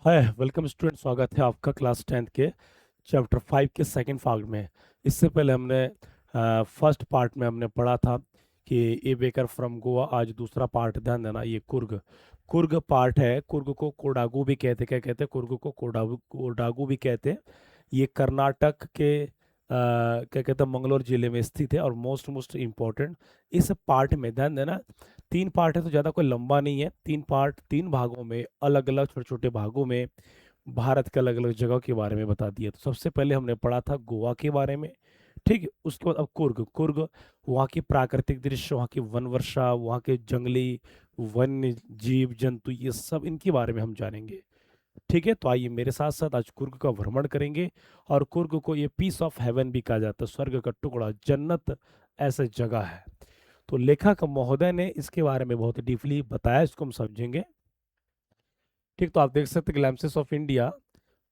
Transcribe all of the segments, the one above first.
Hi welcome student, स्वागत है आपका क्लास 10th के चैप्टर 5 के सेकंड पार्ट में। इससे पहले हमने फर्स्ट पार्ट में हमने पढ़ा था कि ए बेकर फ्रॉम गोवा। आज दूसरा पार्ट, ध्यान देना, ये कुर्ग कुर्ग पार्ट है। कुर्ग को कोडागू भी कहते, क्या कहते हैं, कुर्ग को कोडागू कोडागू भी कहते हैं। ये कर्नाटक के क्या कहते हैं, मंगलोर जिले में स्थित है। और मोस्ट मोस्ट इम्पोर्टेंट, इस पार्ट में ध्यान देना, तीन पार्ट है तो ज़्यादा कोई लंबा नहीं है। तीन पार्ट, तीन भागों में, अलग अलग छोटे छोटे भागों में भारत के अलग अलग जगह के बारे में बता दिया। तो सबसे पहले हमने पढ़ा था गोवा के बारे में, ठीक है। उसके बाद अब कुर्ग कुर्ग वहाँ की प्राकृतिक दृश्य, वहाँ की वन वर्षा, वहाँ के जंगली वन्य जीव जंतु, ये सब इनके बारे में हम जानेंगे, ठीक है। तो आइए मेरे साथ साथ आज कुर्ग का भ्रमण करेंगे। और कुर्ग को ये पीस ऑफ हेवन भी कहा जाता है, स्वर्ग का टुकड़ा, जन्नत ऐसे जगह है। तो लेखक महोदय ने इसके बारे में बहुत डीपली बताया, इसको हम समझेंगे, ठीक। तो आप देख सकते हैं ग्लैम्सेस ऑफ इंडिया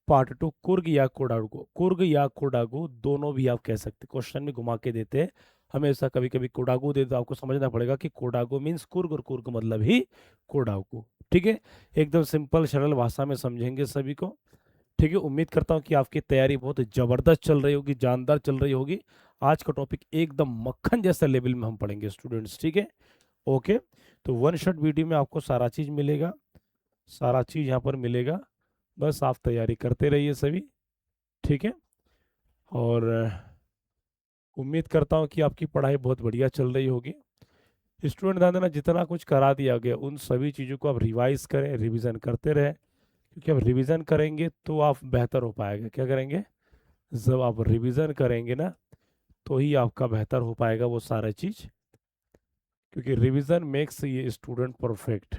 पार्ट 2, कुर्ग या कोडागू। कुर्ग या कोडागू दोनों भी आप कह सकते, क्वेश्चन में घुमा के देते हैं हमेशा। कभी कभी कोडागू दे तो आपको समझना पड़ेगा कि कोडागू मीन्स कुर्ग, और कुर्ग मतलब ही कोडागू, ठीक है। एकदम सिंपल सरल भाषा में समझेंगे सभी को, ठीक है। उम्मीद करता हूँ कि आपकी तैयारी बहुत जबरदस्त चल रही होगी, जानदार चल रही होगी। आज का टॉपिक एकदम मक्खन जैसा लेवल में हम पढ़ेंगे स्टूडेंट्स, ठीक है। ओके, तो वन शॉट वीडियो में आपको सारा चीज मिलेगा, सारा चीज यहाँ पर मिलेगा। बस आप तैयारी करते रहिए सभी, ठीक है। और उम्मीद करता हूँ कि आपकी पढ़ाई बहुत बढ़िया चल रही होगी। स्टूडेंट ध्यान देना, जितना कुछ करा दिया गया उन सभी चीज़ों को आप रिवाइज करें, रिवीजन करते रहें, क्योंकि आप रिवीजन करेंगे तो आप बेहतर हो पाएगा। क्या करेंगे? जब आप रिवीजन करेंगे ना, तो ही आपका बेहतर हो पाएगा वो सारा चीज़, क्योंकि रिवीजन मेक्स ये स्टूडेंट परफेक्ट,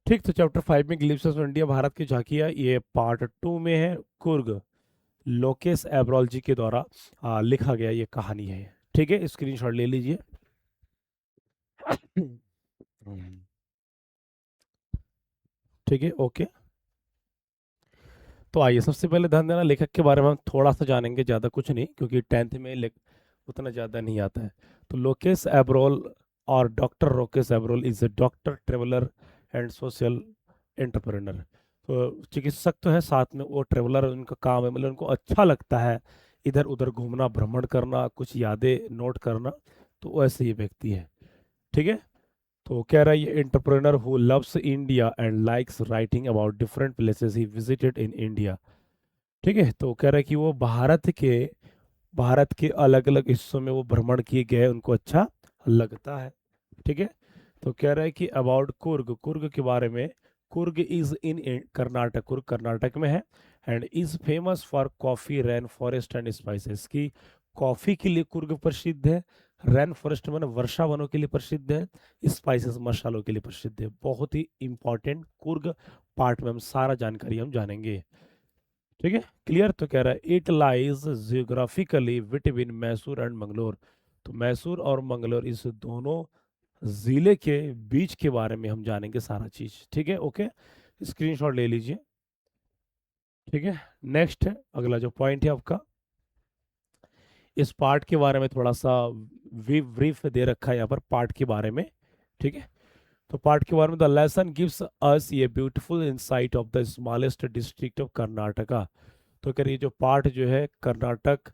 ठीक। तो चैप्टर 5 में ग्लिम्प्सेस ऑफ इंडिया, भारत की झांकियाँ, ये पार्ट 2 में है। कुर्ग लोकेश एब्रॉल जी के द्वारा लिखा गया ये कहानी है, ठीक है। स्क्रीनशॉट ले लीजिए। ठीक है, ओके। तो आइए सबसे पहले ध्यान देना, लेखक के बारे में हम थोड़ा सा जानेंगे, ज़्यादा कुछ नहीं, क्योंकि 10th में उतना ज़्यादा नहीं आता है। तो लोकेश एब्रोल और doctor Lokesh Abrol is a doctor, traveller and social entrepreneur. तो चिकित्सक तो है, साथ में वो ट्रेवलर, उनका काम है, मतलब उनको अच्छा लगता है इधर उधर घूमना, भ्रमण करना, कुछ यादें नोट करना। तो वैसे ही व्यक्ति है, ठीक है। तो कह रहा है ये entrepreneur who loves India and likes writing about different places he visited in India, ठीक है। तो कह रहा है कि वो भारत के अलग अलग हिस्सों में वो भ्रमण किए गए, उनको अच्छा लगता है, ठीक है। तो कह रहा है कि अबाउट कुर्ग, कुर्ग के बारे में, कुर्ग इज इन कर्नाटक, कुर्ग कर्नाटक में है। And is famous for coffee, rain forest and spices, की कॉफी के लिए कुर्ग प्रसिद्ध है, रेन फॉरेस्ट में वर्षा वनों के लिए प्रसिद्ध है, स्पाइसेस मसालों के लिए प्रसिद्ध है। बहुत ही इंपॉर्टेंट कुर्ग पार्ट में हम सारा जानकारी हम जानेंगे, ठीक है। क्लियर? तो कह रहा है it lies geographically between Mysore and Mangalore. तो मैसूर और मंगलोर, इस दोनों जिले के बीच के बारे में हम जानेंगे सारा चीज, ठीक है। ओके, स्क्रीनशॉट ले लीजिए, ठीक है। नेक्स्ट है अगला जो पॉइंट है आपका, इस पार्ट के बारे में थोड़ा सा ब्रीफ दे रखा है यहाँ पर पार्ट के बारे में, ठीक है। तो पार्ट के बारे में, द लेसन गिव्स अस ये beautiful insight of the smallest district of Karnataka. तो करिए जो पार्ट जो है कर्नाटक,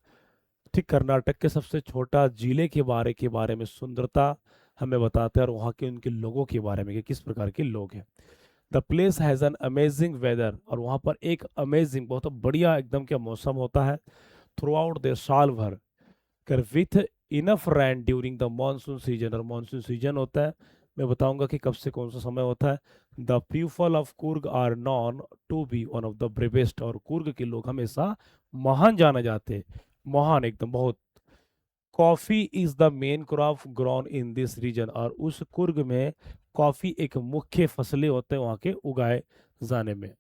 ठीक, कर्नाटक के सबसे छोटा जिले के बारे में सुंदरता हमें बताते हैं, और वहाँ के उनके लोगों के बारे में कि किस प्रकार के लोग हैं। The place has an amazing weather, और वहाँ पर एक अमेजिंग, बहुत बढ़िया एकदम क्या मौसम होता है थ्रू आउट द साल भर, कर with enough rain during the monsoon season, और मानसून सीजन होता है, मैं बताऊंगा कि कब से कौन सा समय होता है। The people of Coorg are known to be one of the bravest, और कुर्ग के लोग हमेशा महान जाने जाते हैं, महान एकदम बहुत। Coffee is the main crop grown in this region, और उस कुर्ग में कॉफी एक मुख्य फसलें होते हैं वहाँ के उगाए जाने में।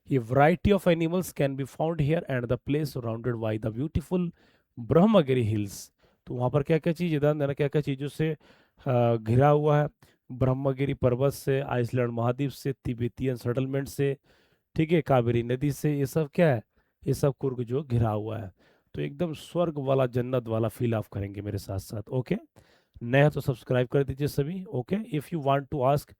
A variety of animals can be found here and the place surrounded by the beautiful Brahmagiri hills. तो वहाँ पर क्या क्या चीज़, इधर देना, क्या क्या चीज़ों से घिरा हुआ है? ब्रह्मगिरी पर्वत से, आइसलैंड महाद्वीप से, तिब्बतियन सेटलमेंट से, ठीक है, कावेरी नदी से, ये सब क्या है? ये सब कुर्ग जो घिरा हुआ है। तो एकदम स्वर्ग वाला, जन्नत वाला फील आप करेंगे मेरे साथ साथ, ओके। नया तो सब्सक्राइब कर दीजिए सभी। Okay, if you want to ask,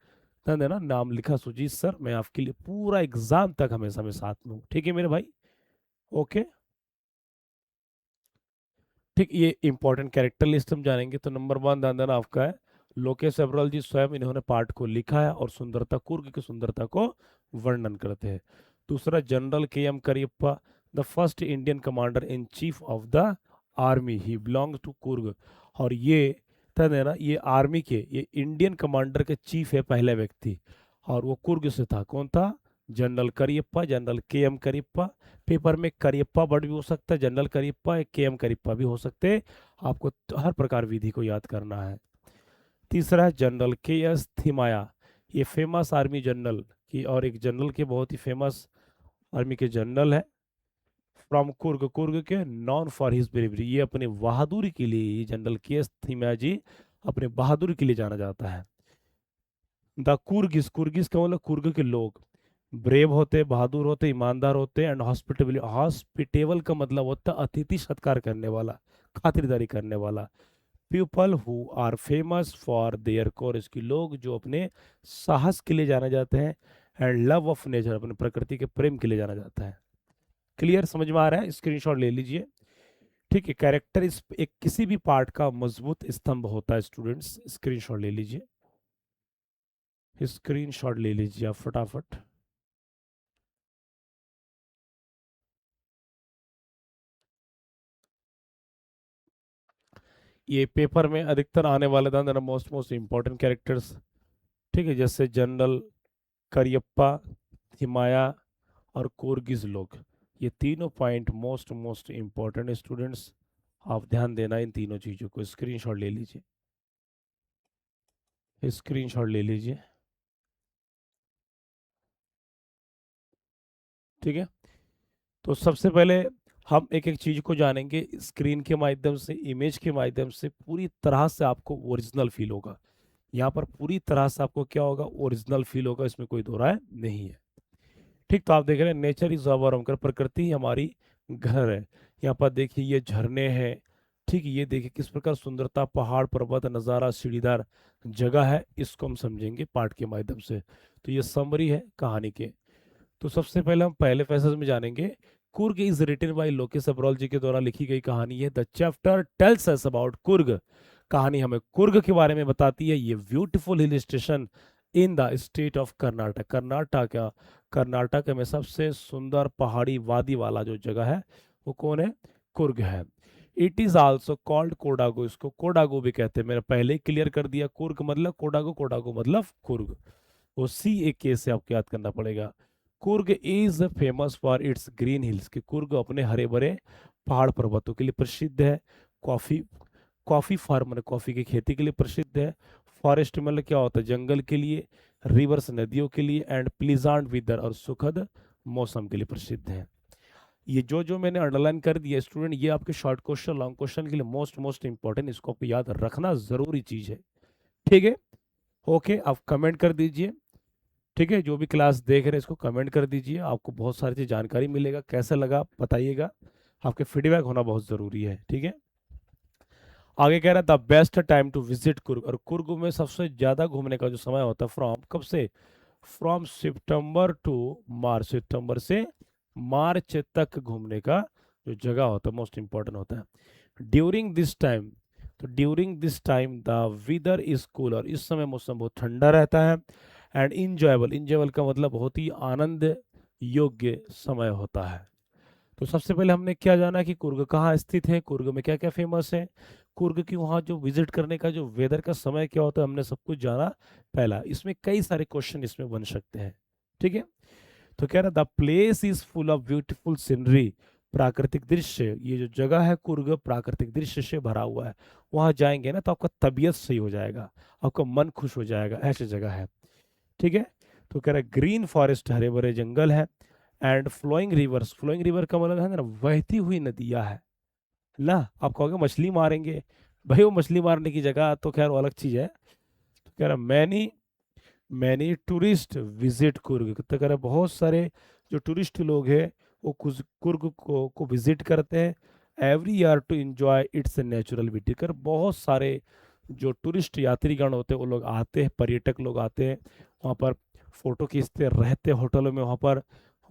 ध्यान देना, नाम लिखा सुजीत सर, मैं आपके लिए पूरा एग्जाम तक हमेशा मैं साथ में हूँ, ठीक है मेरे भाई। ओके, ठीक, ये इंपॉर्टेंट कैरेक्टर लिस्ट हम जानेंगे। तो नंबर 1 ध्यान देना आपका है, लोकेश अब्राल जी स्वयं इन्होंने पाठ को लिखा है और सुंदरता, कुर्ग की सुंदरता को वर्णन करते हैं। दूसरा, general K M Cariappa, the first Indian commander in chief of the army, he belongs to Coorg. और ये ध्यान देना, ये आर्मी के, ये इंडियन कमांडर के चीफ है, पहले व्यक्ति, और वो कुर्ग से था। कौन था? General Cariappa, general K M Cariappa. Paper में करियप्पा वर्ड भी हो सकता है, जनरल करियप्पा, एक के एम करियप्पा भी हो सकते हैं। आपको हर प्रकार विधि को याद करना है। तीसरा है जनरल के एस थिमाया, ये फेमस आर्मी जनरल की, और एक जनरल के बहुत ही फेमस आर्मी के जनरल है, फ्रॉम कुर्ग, कुर्ग के, नॉन फॉर हिज ब्रेवरी, ये अपने बहादुरी के लिए, ये जनरल के एस थिमाया जी अपने बहादुरी के लिए जाना जाता है। द कुर्गिस, कुर्गिस का मतलब कुर्ग के लोग ब्रेव होते, बहादुर होते, ईमानदार होते, एंड हॉस्पिटेबल, हॉस्पिटेबल का मतलब होता है अतिथि सत्कार करने वाला, खातिरदारी करने वाला। People who are famous for their courage, की लोग जो अपने साहस के लिए जाने जाते हैं, एंड लव ऑफ नेचर, अपने प्रकृति के प्रेम के लिए जाना जाता है। क्लियर, समझ में आ रहा है? स्क्रीनशॉट ले लीजिए। ठीक है, कैरेक्टर इस एक किसी भी पार्ट का मजबूत स्तंभ होता है स्टूडेंट्स, स्क्रीनशॉट ले लीजिए, स्क्रीनशॉट ले लीजिए आप फटाफट। ये पेपर में अधिकतर आने वाले था मोस्ट मोस्ट इंपॉर्टेंट कैरेक्टर्स, ठीक है, जैसे जनरल करियप्पा, हिमाया और कोरगिज लोग, ये तीनों point most most important students, आप ध्यान देना इन तीनों चीज़ों को। स्क्रीनशॉट ले लीजिए, स्क्रीनशॉट ले लीजिए, ठीक है। तो सबसे पहले हम एक एक चीज़ को जानेंगे, स्क्रीन के माध्यम से, इमेज के माध्यम से, पूरी तरह से आपको ओरिजिनल फील होगा। यहाँ पर पूरी तरह से आपको क्या होगा? ओरिजिनल फील होगा, इसमें कोई दो राय नहीं है। ठीक, तो आप देख रहे हैं नेचर इज अवर होम, प्रकृति ही हमारी घर है। यहाँ पर देखिए ये झरने हैं, ठीक, ये देखिए किस प्रकार सुंदरता, पहाड़ पर्वत नज़ारा, सीढ़ीदार जगह है, इसको हम समझेंगे पाठ के माध्यम से। तो ये समरी है कहानी के। तो सबसे पहले हम पहले पैसेज में जानेंगे, Coorg is written by Lokesh Abrol ji के द्वारा लिखी गई कहानी है। The chapter tells us about Coorg, कहानी हमें कुर्ग के बारे में बताती है। ये beautiful hill station in the state of Karnataka, Karnataka में सबसे सुंदर पहाड़ी वादी वाला जो जगह है वो कौन है? कुर्ग है। It is also called Kodagu, इसको कोडागो भी कहते हैं, मैंने पहले ही क्लियर कर दिया। कुर्ग मतलब कोडागो, कोडागो मतलब कुर्ग, वो सी ए के से आपको याद करना पड़ेगा। Coorg is famous for its green hills, कि कुर्ग अपने हरे भरे पहाड़ पर्वतों के लिए प्रसिद्ध है। कॉफी, कॉफी फार्म मतलब कॉफी की खेती के लिए प्रसिद्ध है। फॉरेस्ट मतलब क्या होता है? जंगल के लिए। रिवर्स नदियों के लिए, एंड प्लीजेंट वेदर और सुखद मौसम के लिए प्रसिद्ध है। ये जो जो मैंने अंडरलाइन कर दिया स्टूडेंट, ये आपके शॉर्ट क्वेश्चन लॉन्ग क्वेश्चन के लिए मोस्ट मोस्ट इंपॉर्टेंट, इसको आपको याद रखना जरूरी चीज है, ठीक है। ओके, आप कमेंट कर दीजिए, ठीक है, जो भी क्लास देख रहे हैं इसको कमेंट कर दीजिए, आपको बहुत सारी चीज जानकारी मिलेगा। कैसा लगा बताइएगा, आपके फीडबैक होना बहुत ज़रूरी है, ठीक है। आगे कह रहा था best time to visit Coorg, और कुर्ग में सबसे ज़्यादा घूमने का जो समय होता है, फ्रॉम, कब से? फ्रॉम सितंबर टू मार्च, सितंबर से मार्च तक घूमने का जो जगह होता है मोस्ट इंपॉर्टेंट होता है। ड्यूरिंग दिस टाइम, तो during this time the weather is cooler, इस समय मौसम बहुत ठंडा रहता है। एंड इंजॉयबल, इंजॉयबल का मतलब बहुत ही आनंद योग्य समय होता है। तो सबसे पहले हमने क्या जाना कि कुर्ग कहाँ स्थित है, कुर्ग में क्या क्या फेमस है, कुर्ग की वहाँ जो विजिट करने का जो वेदर का समय क्या होता है, हमने सब कुछ जाना। पहला, इसमें कई सारे क्वेश्चन इसमें बन सकते हैं, ठीक है। तो कह रहा the place is full of beautiful scenery, प्राकृतिक दृश्य, ये जो जगह है कुर्ग प्राकृतिक दृश्य से भरा हुआ है। वहाँ जाएंगे ना तो आपका तबीयत सही हो जाएगा, आपका मन खुश हो जाएगा, ऐसी जगह है, ठीक है। तो कह रहा है ग्रीन फॉरेस्ट, हरे भरे जंगल है, and flowing rivers, flowing river का मतलब है ना बहती हुई नदियां है ना। आप कहोगे मछली मारेंगे, भाई वो मछली मारने की जगह तो खैर वो अलग चीज है। तो कह रहा many many tourist visit Coorg, तो कह रहा बहुत सारे जो टूरिस्ट लोग हैं वो कुर्ग को विजिट करते हैं every year to enjoy its natural beauty, कर बहुत सारे जो टूरिस्ट यात्रीगण होते हैं वो लोग आते हैं, पर्यटक लोग आते हैं वहाँ पर, फोटो खींचते रहते होटलों में, वहाँ पर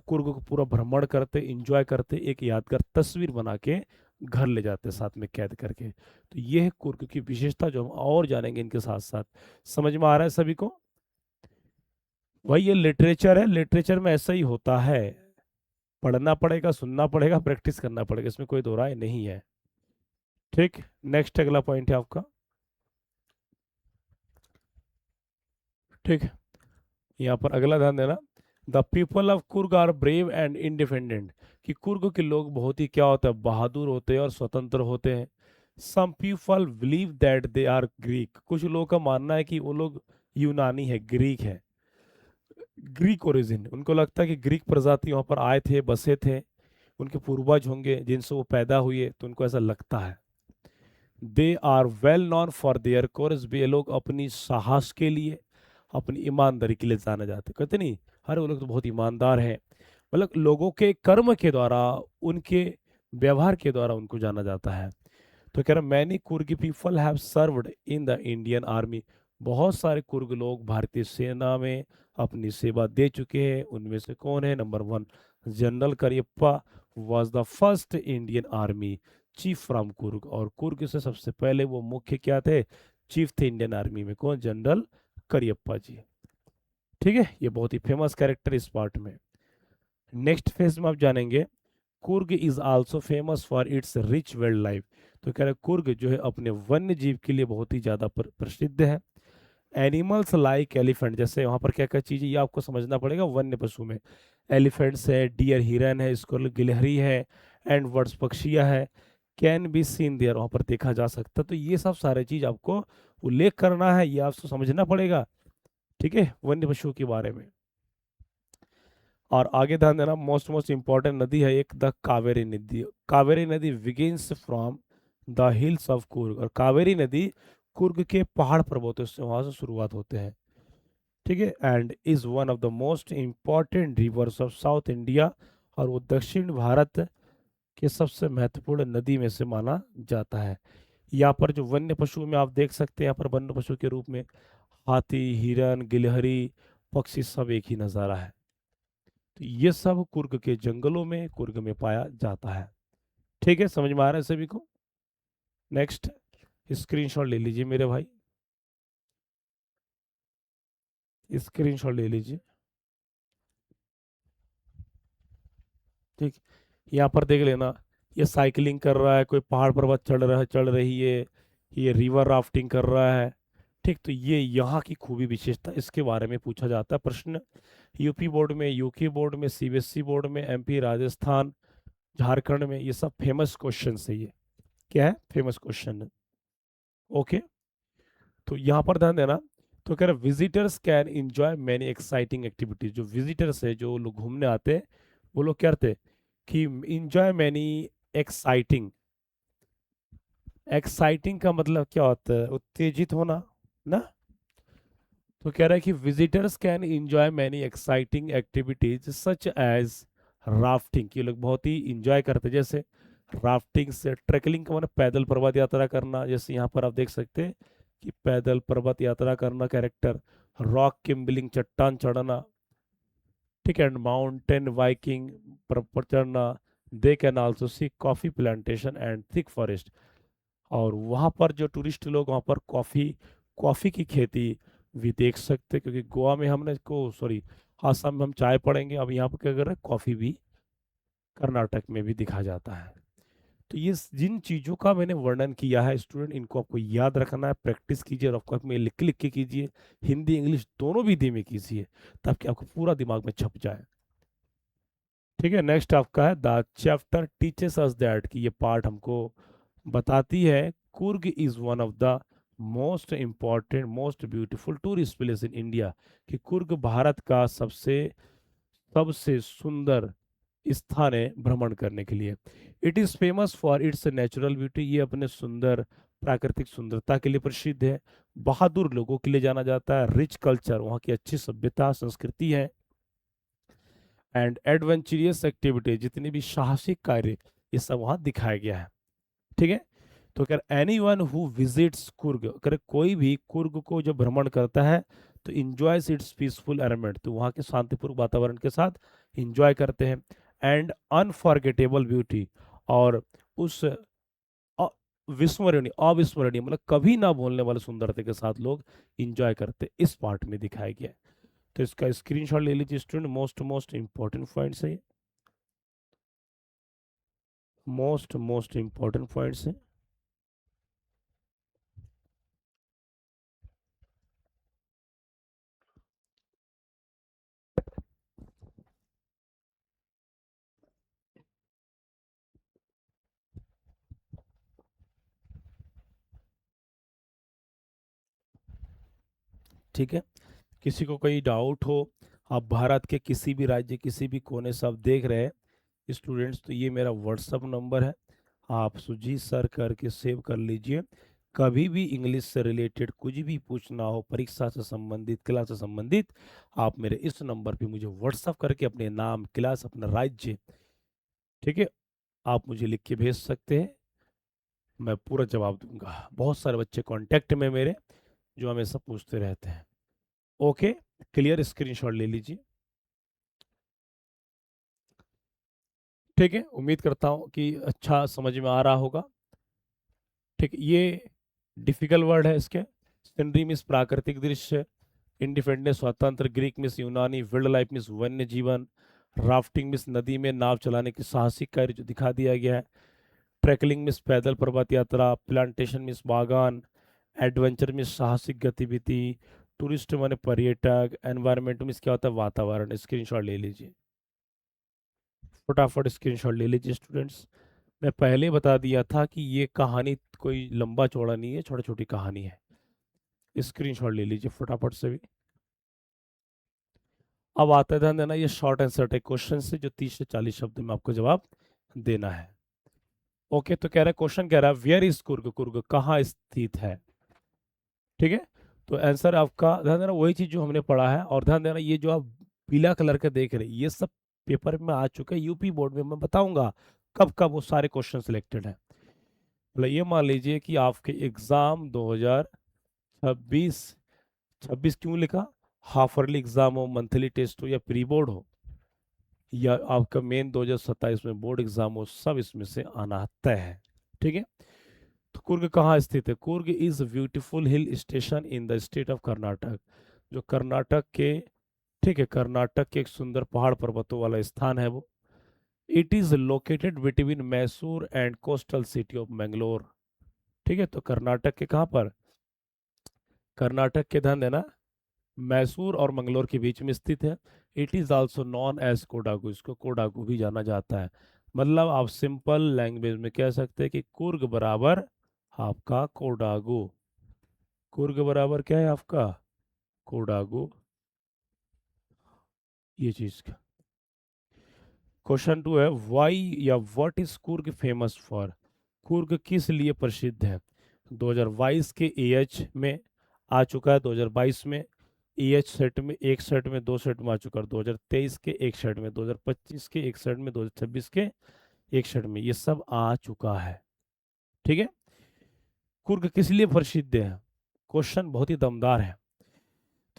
कुर्ग को पूरा भ्रमण करते, इंजॉय करते, एक यादगार तस्वीर बना के घर ले जाते साथ में कैद करके। तो ये है कुर्ग की विशेषता जो हम और जानेंगे इनके साथ साथ। समझ में आ रहा है सभी को? वही ये लिटरेचर है, लिटरेचर में ऐसा ही होता है, पढ़ना पड़ेगा, सुनना पड़ेगा, प्रैक्टिस करना पड़ेगा, इसमें कोई दो राय नहीं है। ठीक, नेक्स्ट अगला पॉइंट है आपका। ठीक, यहाँ पर अगला ध्यान देना, the people of Coorg are brave and independent, कि कुर्ग के लोग बहुत ही क्या होते हैं, बहादुर होते हैं और स्वतंत्र होते हैं। Some people believe that they are Greek, कुछ लोगों का मानना है कि वो लोग यूनानी है, ग्रीक है, ग्रीक ओरिजिन, उनको लगता है कि ग्रीक प्रजाति वहाँ पर आए थे, बसे थे, उनके पूर्वज होंगे जिनसे वो पैदा हुए, तो उनको ऐसा लगता है। They are well known for their courage, ये लोग अपनी साहस के लिए, अपनी ईमानदारी के लिए जाने जाते, कहते नहीं हर वो लोग तो बहुत ईमानदार है, मतलब लोगों के कर्म के द्वारा, उनके व्यवहार के द्वारा उनको जाना जाता है। तो कह रहा many Coorg people have served in the Indian army, बहुत सारे कुर्ग लोग भारतीय सेना में अपनी सेवा दे चुके हैं। उनमें से कौन है? Number one, general Cariappa was the first Indian army chief from Coorg, और कुर्ग से सबसे पहले वो मुख्य क्या थे? चीफ थे इंडियन आर्मी में। कौन? जनरल करियप्पा जी। ठीक है, ये बहुत ही फेमस कैरेक्टर इस पार्ट में। नेक्स्ट फेज में आप जानेंगे, Coorg is also famous for its rich wild life, तो कह रहे कुर्ग जो है अपने वन्य जीव के लिए बहुत ही ज्यादा प्रसिद्ध है। एनिमल्स लाइक एलिफेंट, जैसे वहाँ पर क्या क्या चीज़ें ये आपको समझना पड़ेगा वन्य पशु में, एलिफेंट्स है, डियर हिरन है, स्क्वारल गिलहरी है, एंड बर्ड्स पक्षियाँ है, कैन बी सीन देयर, वहाँ पर देखा जा सकता है। तो ये सब सारे चीज़ आपको उल्लेख करना है, ये आपको समझना पड़ेगा। ठीक है, वन्य पशुओं के बारे में। और आगे ध्यान देना, मोस्ट मोस्ट इंपॉर्टेंट नदी है एक, द कावेरी नदी। कावेरी नदी begins from the hills of Coorg, और कावेरी नदी कुर्ग के पहाड़ पर्वतों से, वहां से शुरुआत होते हैं। ठीक है, and is one of the most important rivers of south India, और वो दक्षिण भारत के सबसे महत्वपूर्ण नदी में से माना जाता है। यहाँ पर जो वन्य पशु में आप देख सकते हैं, यहाँ पर वन्य पशु के रूप में हाथी, हिरन, गिलहरी, पक्षी, सब एक ही नज़ारा है। तो ये सब कुर्ग के जंगलों में, कुर्ग में पाया जाता है। ठीक है, समझ में आ रहा है सभी को? नेक्स्ट, स्क्रीनशॉट ले लीजिए मेरे भाई, स्क्रीनशॉट ले लीजिए। ठीक, यहाँ पर देख लेना, ये साइकिलिंग कर रहा है, कोई पहाड़ पर्वत चढ़ रहा है, चढ़ रही है, ये रिवर राफ्टिंग कर रहा है। ठीक, तो ये यहाँ की खूबी विशेषता, इसके बारे में पूछा जाता है प्रश्न, यूपी बोर्ड में, यूके बोर्ड में, सीबीएसई बोर्ड में, एमपी, राजस्थान, झारखंड में, ये सब फेमस क्वेश्चन है। ये क्या है? फेमस क्वेश्चन है। ओके, तो यहाँ पर ध्यान देना, तो कह रहे visitors can enjoy many exciting activities, जो विजिटर्स है, जो लोग घूमने आते हैं, वो लोग क्या करते हैं कि इंजॉय मैनी एक्साइटिंग, एक्साइटिंग का मतलब क्या होता है? उत्तेजित होना ना। तो कह रहा है कि visitors can enjoy many exciting activities such as rafting, ये लोग बहुत ही इंजॉय करते हैं, जैसे राफ्टिंग से, ट्रैकिंग का मतलब पैदल पर्वत यात्रा करना, जैसे यहाँ पर आप देख सकते हैं कि पैदल पर्वत यात्रा करना कैरेक्टर, रॉक किम्बलिंग, चट्टान चढ़ना, ठीक है, एंड माउंटेन बाइकिंग, पर चढ़ना। They can also C coffee plantation and thick forest, और वहाँ पर जो टूरिस्ट लोग वहाँ पर कॉफ़ी, कॉफ़ी की खेती भी देख सकते हैं, क्योंकि गोवा में हमने को सॉरी आसाम में हम चाय पढ़ेंगे, अब यहाँ पर क्या कर रहे हैं, कॉफ़ी भी कर्नाटक में भी दिखा जाता है। तो ये जिन चीज़ों का मैंने वर्णन किया है स्टूडेंट, इनको आपको याद रखना है, प्रैक्टिस कीजिए, और आपको में लिख लिख के कीजिए, हिंदी इंग्लिश दोनों भी में कीजिए, ताकि आपको पूरा दिमाग में छप जाए। ठीक है, नेक्स्ट आपका है, the chapter teaches us that, कि ये पार्ट हमको बताती है Coorg is one of the most important, most beautiful tourist place in India, कि कुर्ग भारत का सबसे सबसे सुंदर स्थान है भ्रमण करने के लिए। It is famous for its natural beauty, ये अपने सुंदर प्राकृतिक सुंदरता के लिए प्रसिद्ध है। बहादुर लोगों के लिए जाना जाता है, रिच कल्चर, वहाँ की अच्छी सभ्यता संस्कृति है, एंड एडवेंचरियस एक्टिविटी, जितने भी साहसिक कार्य, ये सब वहाँ दिखाया गया है। ठीक है, तो कह any one who visits Coorg, कह कोई भी कुर्ग को जब भ्रमण करता है तो इंजॉयस इट्स पीसफुल एनवायरनमेंट, तो वहाँ के शांतिपूर्वक वातावरण के साथ इंजॉय करते हैं। एंड अनफॉरगेटेबल ब्यूटी, और उस विस्मरणीय, अविस्मरणीय मतलब कभी ना भूलने वाले सुंदरता के साथ लोग इंजॉय करते, इस पार्ट में दिखाया गया है। तो इसका स्क्रीनशॉट ले लीजिए student, most most important points है, मोस्ट मोस्ट इंपॉर्टेंट पॉइंट्स है। ठीक है, किसी को कोई डाउट हो, आप भारत के किसी भी राज्य किसी भी कोने से आप देख रहे हैं स्टूडेंट्स, तो ये मेरा व्हाट्सअप नंबर है, आप सुजीत सर करके सेव कर लीजिए। कभी भी इंग्लिश से रिलेटेड कुछ भी पूछना हो, परीक्षा से संबंधित, क्लास से संबंधित, आप मेरे इस नंबर पे मुझे व्हाट्सअप करके अपने नाम, क्लास, अपना राज्य, ठीक है, आप मुझे लिख के भेज सकते हैं, मैं पूरा जवाब दूंगा। बहुत सारे बच्चे कांटेक्ट में मेरे जो हमेशा पूछते रहते हैं। ओके, क्लियर, स्क्रीनशॉट ले लीजिए। ठीक है, उम्मीद करता हूँ कि अच्छा समझ में आ रहा होगा। ठीक, ये डिफिकल्ट वर्ड है इसके। सिनरी मीन्स प्राकृतिक दृश्य, इंडिपेंडेंस स्वतंत्र, ग्रीक मीन्स यूनानी, वाइल्ड लाइफ मीन्स वन्य जीवन, राफ्टिंग मीन्स नदी में नाव चलाने की साहसिक कार्य जो दिखा दिया गया है, ट्रैकलिंग मीन्स पैदल पर्वत यात्रा, प्लांटेशन मीन्स बागान, एडवेंचर मीन्स साहसिक गतिविधि, टूरिस्ट माने पर्यटक, एनवायरनमेंट मीन्स क्या होता है, वातावरण। स्क्रीनशॉट ले लीजिए, फटाफट स्क्रीनशॉट ले लीजिए स्टूडेंट्स। मैं पहले बता दिया था कि ये कहानी कोई लंबा चौड़ा नहीं है, छोटी छोटी कहानी है। स्क्रीनशॉट ले लीजिए फटाफट से भी। अब आता है, ध्यान देना, ये शॉर्ट आंसर टाइप क्वेश्चन से जो 30 से 40 शब्द में आपको जवाब देना है। ओके, तो कह रहा है, क्वेश्चन कह रहा है वेयर इज कुर्ग, कुर्ग कहाँ स्थित है। ठीक है, तो आंसर आपका, ध्यान देना, वही चीज जो हमने पढ़ा है। और ध्यान देना, ये जो आप पीला कलर का देख रहे हैं ये सब पेपर में आ चुका है, यूपी बोर्ड में। मैं बताऊंगा कब कब वो सारे क्वेश्चन सिलेक्टेड है। मतलब ये मान लीजिए कि आपके एग्जाम 2026, 26 क्यों लिखा, हाफ ईयरली एग्जाम हो, मंथली टेस्ट हो, या प्री बोर्ड हो, या आपका मेन 2027 में बोर्ड एग्जाम हो, सब इसमें से आना तय है। ठीक है, तो कुर्ग कहाँ स्थित है, Coorg is beautiful hill station in the state of Karnataka, जो कर्नाटक के, ठीक है, कर्नाटक के एक सुंदर पहाड़ पर्वतों वाला स्थान है वो। It is located between Mysore and coastal city of Mangalore. ठीक है, तो कर्नाटक के कहाँ पर, कर्नाटक के, ध्यान देना, मैसूर और मंगलोर के बीच में स्थित है। It is also known as Kodagu, इसको कोडागु भी जाना जाता है। मतलब आप सिंपल लैंग्वेज में कह सकते हैं कि कुर्ग बराबर आपका कोडागु, कुर्ग बराबर क्या है आपका कोडागु, ये चीज का। क्वेश्चन 2 है, वाई या what is Coorg famous for, Coorg किस लिए प्रसिद्ध है। 2022 के एएच में आ चुका है, 2022 में एएच सेट में, एक सेट में, दो सेट में आ चुका है, 2023 के एक सेट में, 2025 के एक सेट में, 2026 के एक सेट में, ये सब आ चुका है। ठीक है, कुर्ग किस लिए प्रसिद्ध है, क्वेश्चन बहुत ही दमदार है।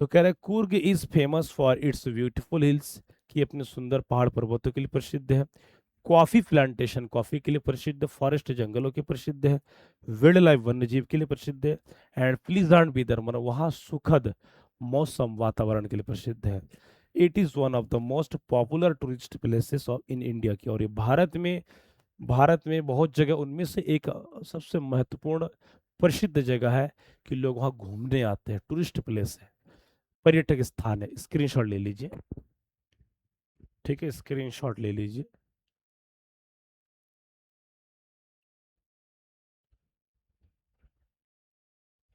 तो कह रहे हैं Coorg is famous for its beautiful hills, कि अपने सुंदर पहाड़ पर्वतों के लिए प्रसिद्ध है, कॉफी प्लांटेशन, कॉफी के लिए प्रसिद्ध, फॉरेस्ट जंगलों के प्रसिद्ध है, वाइल्ड लाइफ वन्य जीव के लिए प्रसिद्ध है, एंड प्लीजेंट वेदर मतलब वहाँ सुखद मौसम वातावरण के लिए प्रसिद्ध है। It is one of the most popular tourist places of in India की, और ये भारत में बहुत जगह, उनमें से एक सबसे महत्वपूर्ण प्रसिद्ध जगह है कि लोग वहाँ घूमने आते हैं, टूरिस्ट प्लेस है, पर्यटक स्थान है। स्क्रीनशॉट ले लीजिए, ठीक है, स्क्रीनशॉट ले लीजिए।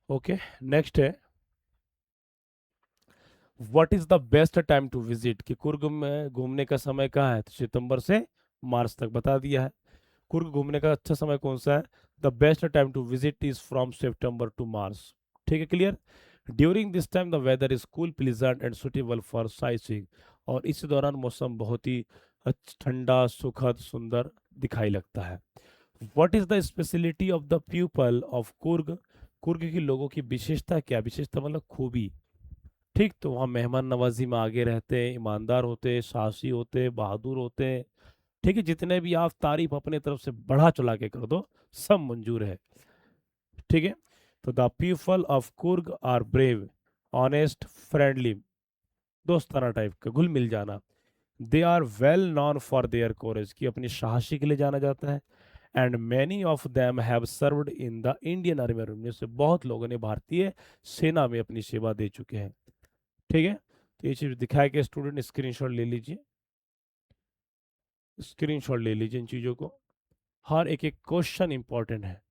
ओके, नेक्स्ट है, what is the best time to visit, कि कुर्ग में घूमने का समय कहाँ है, तो सितंबर से मार्च तक बता दिया है। कुर्ग घूमने का अच्छा समय कौन सा है, the best time to visit is from September to March. ठीक है, clear. During this time the weather is cool, pleasant and suitable for sighting, और इस दौरान मौसम बहुत ही ठंडा, सुखद, सुंदर दिखाई लगता है। What is the speciality of the people of Coorg? Coorg के लोगों की विशेषता क्या? विशेषता मतलब खूबी। ठीक, तो वहाँ मेहमान नवाजी में आगे रहते हैं, ईमानदार होते हैं, साहसी होते हैं, बहादुर होते हैं। ठीक है, जितने भी आप तारीफ अपने तरफ से बढ़ा चढ़ा के कर दो, सब मंजूर है। ठीक है, तो the people of Coorg are brave, honest, friendly, दोस्ताना टाइप का, घुल मिल जाना। They are well known for their courage, की अपनी साहसी के लिए जाना जाता है। And many of them have served in the Indian army, उनमें से बहुत लोगों ने भारतीय सेना में अपनी सेवा दे चुके हैं। ठीक है, तो ये चीज दिखाया कि स्टूडेंट स्क्रीनशॉट ले लीजिए, स्क्रीनशॉट ले लीजिए इन चीजों को। हर एक एक क्वेश्चन इंपॉर्टेंट है,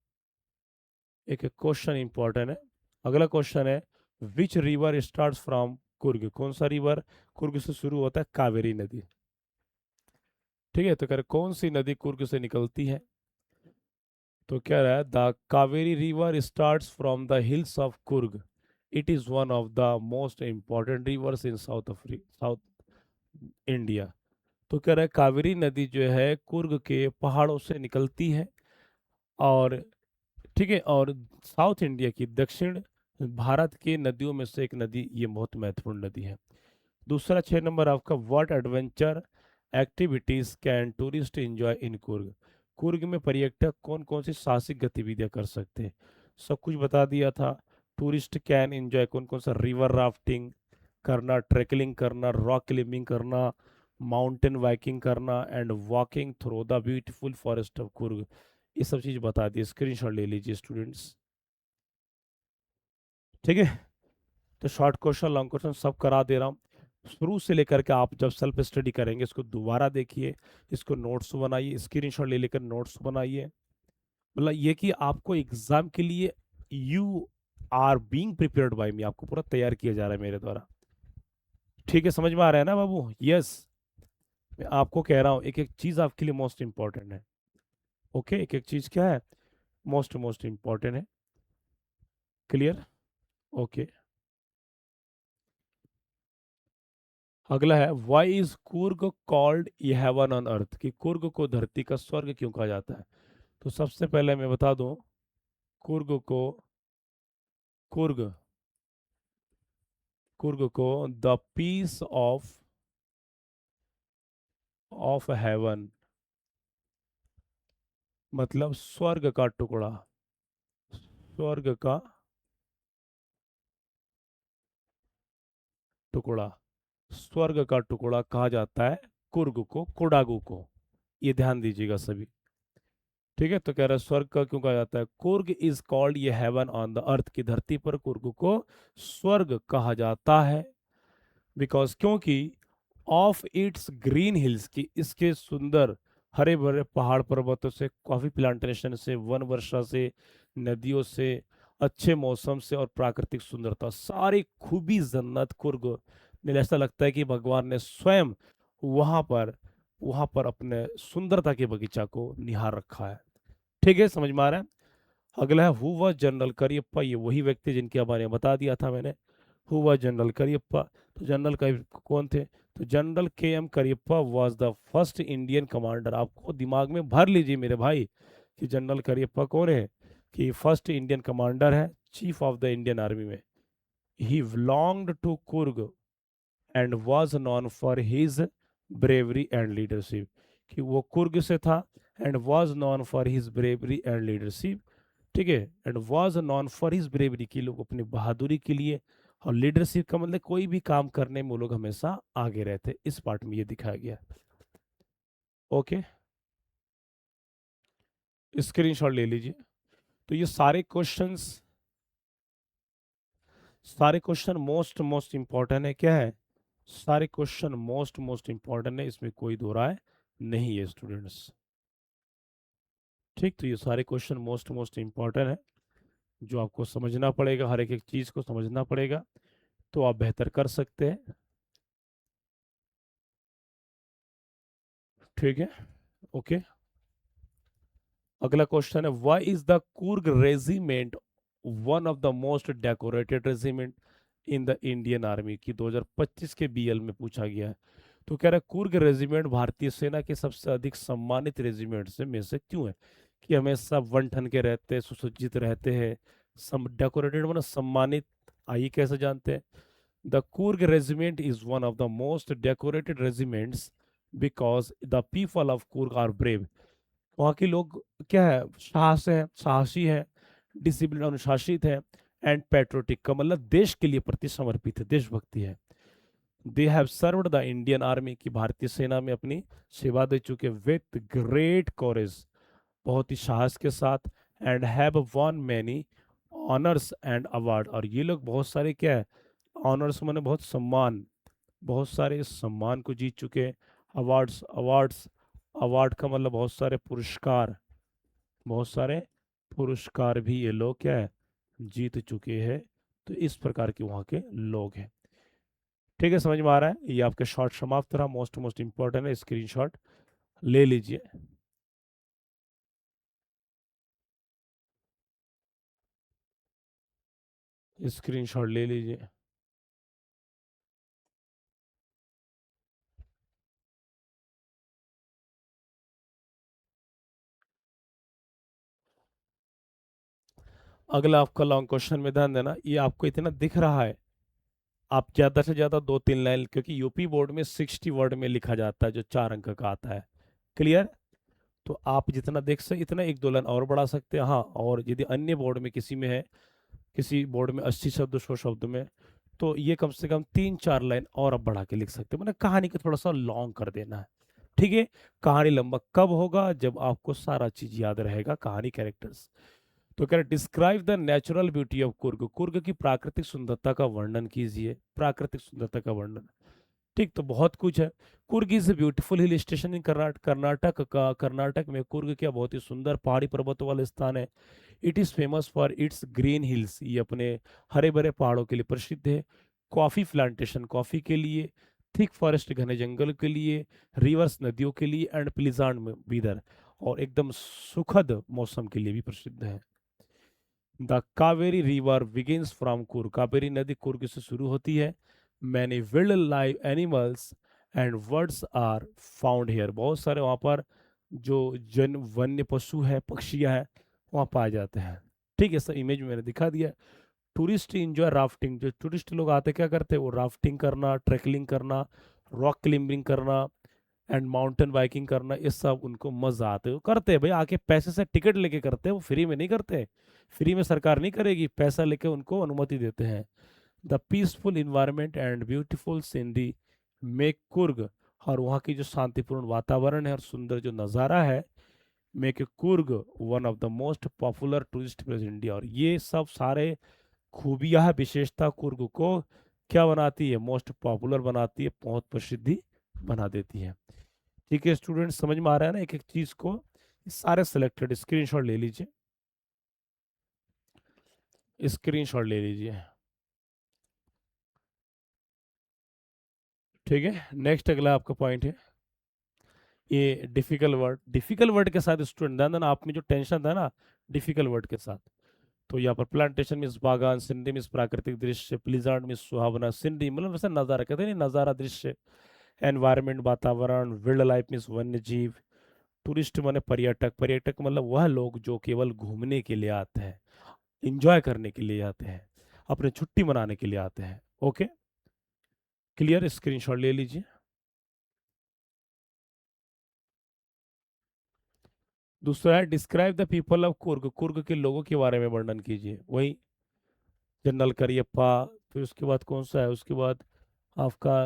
एक एक क्वेश्चन इंपॉर्टेंट है। अगला क्वेश्चन है, which river start from Coorg? कौन सा रिवर कुर्ग से शुरू होता है? कावेरी नदी। ठीक है, तो कह रहे कौन सी नदी कुर्ग से निकलती है? तो कह रहा है the Kaveri river starts from the hills of Coorg, it is one of the most important rivers in south India. तो कह रहा है कावेरी नदी जो है कुर्ग के पहाड़ों से निकलती है, और ठीक है, और साउथ इंडिया की, दक्षिण भारत के नदियों में से एक नदी, ये बहुत महत्वपूर्ण नदी है। दूसरा 6 नंबर आपका, what adventure activities can tourist enjoy in Coorg? Coorg में पर्यटक कौन कौन सी साहसिक गतिविधियां कर सकते हैं? सब कुछ बता दिया था। टूरिस्ट कैन एंजॉय कौन कौन सा? रिवर राफ्टिंग करना, ट्रैकिंग करना, रॉक क्लाइंबिंग करना, माउंटेन बाइकिंग करना, and walking through the beautiful forest of Coorg. ये सब चीज बता दी, स्क्रीनशॉट ले लीजिए स्टूडेंट्स। ठीक है, तो शॉर्ट क्वेश्चन, लॉन्ग क्वेश्चन सब करा दे रहा हूँ। शुरू से लेकर के आप जब सेल्फ स्टडी करेंगे इसको दोबारा देखिए, इसको नोट्स बनाइए, स्क्रीनशॉट ले लेकर नोट्स बनाइए। मतलब ये कि आपको एग्जाम के लिए you are being prepared by me, आपको पूरा तैयार किया जा रहा है मेरे द्वारा। ठीक है, समझ में आ रहा है ना बाबू? यस, मैं आपको कह रहा हूँ एक एक चीज आपके लिए मोस्ट इंपॉर्टेंट है। ओके, एक एक चीज क्या है? मोस्ट मोस्ट इंपॉर्टेंट है। क्लियर? ओके, अगला है, why is Coorg called a heaven on earth? कि कुर्ग को धरती का स्वर्ग क्यों कहा जाता है? तो सबसे पहले मैं बता दूं, कुर्ग को, कुर्ग कुर्ग को द पीस ऑफ हेवन, मतलब स्वर्ग का टुकड़ा, स्वर्ग का टुकड़ा, स्वर्ग का टुकड़ा कहा जाता है कुर्ग को, कोडागू को। ये ध्यान दीजिएगा सभी। ठीक है, तो कह रहा है स्वर्ग का क्यों कहा जाता है? कुर्ग इज कॉल्ड ये हेवन ऑन द अर्थ, की धरती पर कुर्ग को स्वर्ग कहा जाता है। बिकॉज, क्योंकि ऑफ इट्स ग्रीन हिल्स, की इसके सुंदर हरे भरे पहाड़ पर्वतों से, कॉफी प्लांटेशन से, वन वर्षा से, नदियों से, अच्छे मौसम से और प्राकृतिक सुंदरता, सारी खूबी जन्नत कुर्ग में, ऐसा लगता है कि भगवान ने स्वयं वहां पर अपने सुंदरता के बगीचा को निहार रखा है। ठीक है, समझ में आ रहा है? अगला है, हु वाज जनरल करियप्पा? ये वही व्यक्ति जिनके बारे में बता दिया था मैंने। Who was general Cariappa? तो जनरल कौन थे? तो general K M Cariappa was the first Indian commander. आपको दिमाग में भर लीजिए मेरे भाई कि जनरल करियप्पा कौन है, कि फर्स्ट इंडियन कमांडर है, chief of the Indian army में। He belonged to Coorg and was known for his bravery and leadership, कि वो कुर्ग से था, and was known for his bravery and leadership. ठीक है, and was known for his bravery, की लोग अपनी बहादुरी के लिए, और लीडरशिप का मतलब कोई भी काम करने में वो लोग हमेशा आगे रहते, इस पार्ट में ये दिखाया गया। ओके, स्क्रीनशॉट ले लीजिए। तो ये सारे क्वेश्चन मोस्ट मोस्ट इंपॉर्टेंट है, क्या है? सारे क्वेश्चन मोस्ट मोस्ट इंपॉर्टेंट है, इसमें कोई दो राय नहीं है स्टूडेंट्स। ठीक, तो ये सारे क्वेश्चन मोस्ट मोस्ट इंपॉर्टेंट है, जो आपको समझना पड़ेगा, हर एक एक चीज को समझना पड़ेगा, तो आप बेहतर कर सकते हैं। ठीक है, ओके। अगला क्वेश्चन है, why is the Coorg regiment one of the most decorated regiment in the Indian army? की 2025 के बीएल में पूछा गया है। तो कह रहा है कुर्ग रेजिमेंट भारतीय सेना के सबसे अधिक सम्मानित रेजिमेंट से में से क्यों है? कि हमेशा वन ठन के रहते हैं, सुसज्जित रहते हैं, सम डेकोरेटेड मतलब सम्मानित। आइए कैसे जानते हैं। The Coorg regiment is one of the most decorated regiments because the people of Coorg are brave. वहाँ के लोग क्या है, साहसी है, डिसिप्लिन अनुशासित है, एंड पेट्रोटिक का मतलब देश के लिए प्रति समर्पित है, देशभक्ति है। They have served the Indian army की भारतीय सेना में अपनी सेवा दे चुके विथ ग्रेट कोरेज, बहुत ही साहस के साथ, and have one many honours and award. और ये लोग बहुत सारे क्या है, ऑनर्स माने बहुत सम्मान, बहुत सारे सम्मान को जीत चुके। अवार्ड्स अवार्ड्स अवार्ड का मतलब बहुत सारे पुरस्कार, बहुत सारे पुरस्कार भी ये लोग क्या है, जीत चुके हैं। तो इस प्रकार के वहाँ के लोग हैं। ठीक है, समझ में आ रहा है। ये आपके शॉर्ट समाप्त रहा, मोस्ट मोस्ट इंपॉर्टेंट है, स्क्रीनशॉट ले लीजिए। स्क्रीनशॉट ले लीजिए। अगला आपका लॉन्ग क्वेश्चन में ध्यान देना, ये आपको इतना दिख रहा है, आप ज्यादा से ज्यादा 2-3 लाइन, क्योंकि यूपी बोर्ड में 60 वर्ड में लिखा जाता है जो 4 अंक का आता है। क्लियर। तो आप जितना देख सकते इतना 1-2 लाइन और बढ़ा सकते हैं। हाँ, और यदि अन्य बोर्ड में किसी में है, किसी बोर्ड में 80 शब्द 100 शब्द में, तो ये कम से कम 3-4 लाइन और आप बढ़ा के लिख सकते हैं, मतलब कहानी को थोड़ा सा लॉन्ग कर देना है। ठीक है। कहानी लंबा कब होगा, जब आपको सारा चीज याद रहेगा, कहानी, कैरेक्टर्स। तो कह रहे describe the natural beauty of Coorg, Coorg की प्राकृतिक सुंदरता का वर्णन कीजिए, प्राकृतिक सुंदरता का वर्णन। ठीक, तो बहुत कुछ है। Coorg is a beautiful hill station इन कर्नाटक में कुर्ग क्या बहुत ही सुंदर पहाड़ी पर्वतों वाले स्थान है। It is famous for its green hills, ये अपने हरे भरे पहाड़ों के लिए प्रसिद्ध है। कॉफ़ी प्लांटेशन, कॉफ़ी के लिए। थिक फॉरेस्ट, घने जंगल के लिए। रिवर्स, नदियों के लिए। एंड प्लीजांट में वीदर, और एकदम सुखद मौसम के लिए भी प्रसिद्ध है। The Kaveri river begins from Coorg, Kaveri नदी कुर्ग से शुरू होती है। Many wildlife animals and birds are found here, बहुत सारे वहाँ पर जो जन वन्य पशु है, पक्षियाँ हैं, वहाँ पाए जाते हैं। ठीक है, सर इमेज में मैंने दिखा दिया। टूरिस्ट इंजॉय राफ्टिंग, जो टूरिस्ट लोग आते क्या करते हैं, वो राफ्टिंग करना, ट्रैकिंग करना, रॉक क्लाइंबिंग करना, एंड माउंटेन बाइकिंग करना, ये सब उनको मजा आते हैं, वो करते हैं भाई, आके पैसे से टिकट लेके करते हैं, वो फ्री में नहीं करते। फ्री में सरकार नहीं करेगी, पैसा लेके उनको अनुमति देते हैं। The peaceful environment and beautiful scenery make Coorg, और वहाँ की जो शांतिपूर्ण वातावरण है और सुंदर जो नज़ारा है, make Coorg one of the most popular tourist place India. और ये सब सारे खूबियाँ है, विशेषता कुर्ग को क्या बनाती है, मोस्ट पॉपुलर बनाती है, बहुत प्रसिद्धि बना देती है। ठीक है स्टूडेंट, समझ में आ रहा है ना एक एक चीज को। सारे सिलेक्टेड, स्क्रीनशॉट ले लीजिए, स्क्रीनशॉट ले लीजिए। ठीक है, नेक्स्ट अगला आपका पॉइंट है, ये डिफिकल्ट वर्ड के साथ स्टूडेंट ध्यान देना, आप में जो टेंशन था ना डिफिकल्ट वर्ड के साथ। तो यहाँ पर प्लांटेशन मीन्स बागान, सिनरी मीन्स प्राकृतिक दृश्य, प्लीजार्ड मीन्स सुहावना, सिनरी मतलब वैसे नजारा, कहते हैं ना नजारा, दृश्य। एनवायरमेंट, वातावरण। वाइल्ड लाइफ मीन्स वन्य जीव। टूरिस्ट माने पर्यटक, पर्यटक मतलब वह लोग जो केवल घूमने के लिए आते हैं, इंजॉय करने के लिए आते हैं, अपने छुट्टी मनाने के लिए आते हैं। ओके, क्लियर, स्क्रीनशॉट ले लीजिए। दूसरा है describe the people of Coorg, Coorg के लोगों के बारे में वर्णन कीजिए, वही जनरल करियप्पा। फिर उसके बाद कौन सा है, उसके बाद आपका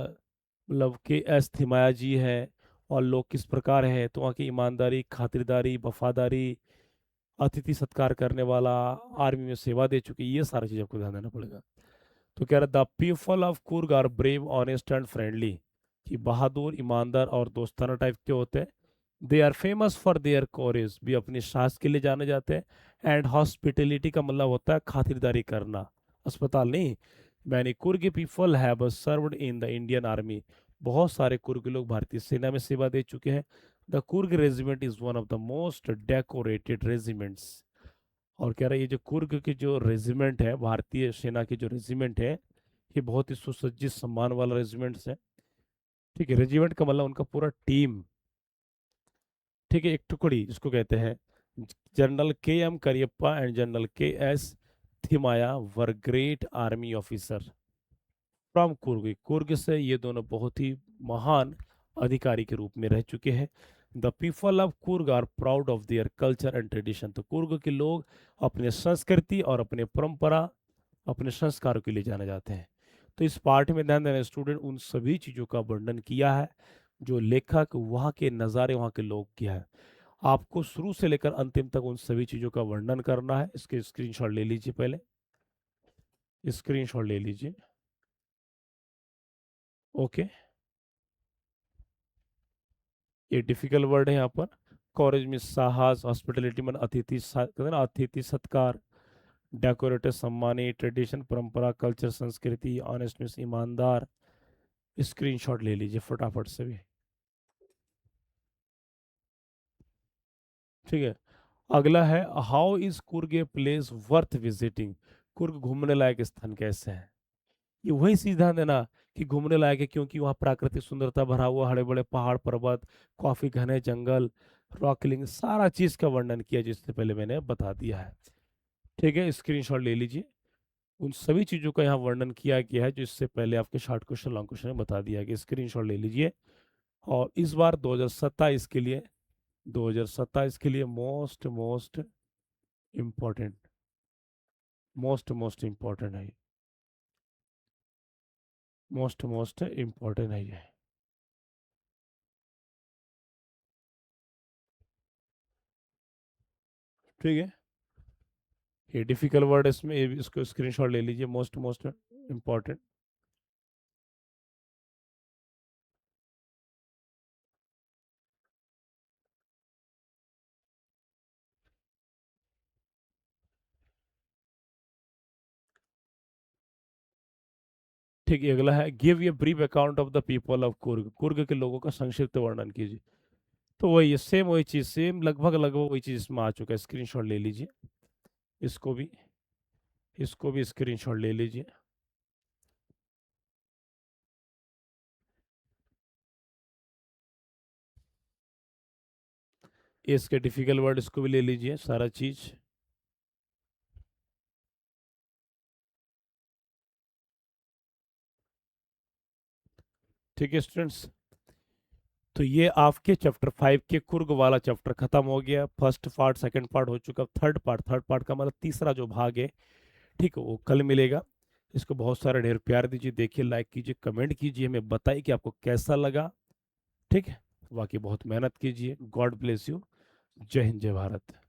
मतलब के एस थिमाया जी है। और लोग किस प्रकार है, तो वहाँ की ईमानदारी, खातिरदारी, वफादारी, अतिथि सत्कार करने वाला, आर्मी में सेवा दे चुकी, ये सारी चीज़ आपको ध्यान देना पड़ेगा। तो कह रहा the people of Coorg are brave, honest and friendly, कि बहादुर, ईमानदार और दोस्ताना टाइप के होते हैं। They are famous for their courage, भी अपनी साहस के लिए जाने जाते हैं। एंड हॉस्पिटलिटी का मतलब होता है खातिरदारी करना, अस्पताल नहीं। Many Coorg people have served in the Indian army, बहुत सारे कुर्ग लोग भारतीय सेना में सेवा दे चुके हैं। The Coorg regiment is one of the most decorated regiments. और कह रहा है ये जो कुर्ग की जो रेजिमेंट है, भारतीय सेना की जो रेजिमेंट है, ये बहुत ही सुसज्जित सम्मान वाला रेजिमेंट्स है। ठीक है, रेजिमेंट का मतलब उनका पूरा टीम। ठीक है, एक टुकड़ी जिसको कहते हैं, General K M Cariappa and General K S Thimayya were great army officer from Coorg. Coorg से ये दोनों बहुत ही महान अधिकारी के रूप में रह चुके हैं। The people of Coorg are proud of their culture and tradition. तो कुर्ग के लोग अपने संस्कृति और अपने परंपरा, अपने संस्कारों के लिए जाने जाते हैं। तो इस पार्ट में ध्यान देना स्टूडेंट, उन सभी चीज़ों का वर्णन किया है जो लेखक वहाँ के नज़ारे, वहाँ के लोग किया है। आपको शुरू से लेकर अंतिम तक उन सभी चीज़ों का वर्णन करना है। इसके स्क्रीनशॉट ले लीजिए, पहले स्क्रीनशॉट ले लीजिए। ओके, ये डिफिकल्ट वर्ड है यहाँ पर। कॉरेज में साहस, हॉस्पिटलिटी में कहते हैं ना, अतिथि सत्कार, डेकोरेटिव सम्मानी, ट्रेडिशन परंपरा, कल्चर संस्कृति, ऑनेस्टनेस ईमानदार। स्क्रीनशॉट ले लीजिए फटाफट से भी, ठीक है। अगला है, how is Coorg a place worth visiting. Coorg घूमने लायक स्थान कैसे है। ये वही चीज ध्यान देना कि घूमने लायक है क्योंकि वहाँ प्राकृतिक सुंदरता भरा हुआ, हरे बड़े पहाड़ पर्वत, काफी घने जंगल, रॉक क्लिंग, सारा चीज का वर्णन किया जिससे पहले मैंने बता दिया है। ठीक है, स्क्रीनशॉट ले लीजिए। उन सभी चीजों का यहाँ वर्णन किया गया है जो इससे पहले आपके शॉर्ट क्वेश्चन लॉन्ग क्वेश्चन में बता दिया गया। स्क्रीनशॉट ले लीजिए। और इस बार 2027 के लिए, 2027 के लिए most most important, most important है, मोस्ट इम्पोर्टेंट है ये। ठीक है, ये डिफिकल्ट वर्ड है इसमें, इसको स्क्रीनशॉट ले लीजिए। Most important. ठीक है, अगला है, give a brief account of the people of Coorg. Coorg के लोगों का संक्षिप्त वर्णन कीजिए। तो वही सेम, वही चीज, सेम लगभग लगभग वही चीज इसमें आ चुका है। स्क्रीनशॉट ले लीजिए। इसको भी, इसको भी स्क्रीनशॉट ले लीजिए। इसके डिफिकल्ट वर्ड, इसको भी ले लीजिए सारा चीज। ठीक है स्टूडेंट्स, तो ये आपके चैप्टर 5 के कुर्ग वाला चैप्टर खत्म हो गया। फर्स्ट पार्ट, सेकंड पार्ट हो चुका। थर्ड पार्ट का मतलब तीसरा जो भाग है, ठीक है, वो कल मिलेगा। इसको बहुत सारा ढेर प्यार दीजिए, देखिए, लाइक कीजिए, कमेंट कीजिए, हमें बताइए कि आपको कैसा लगा। ठीक है, बाकी बहुत मेहनत कीजिए। God bless you. जय हिंद, जय भारत।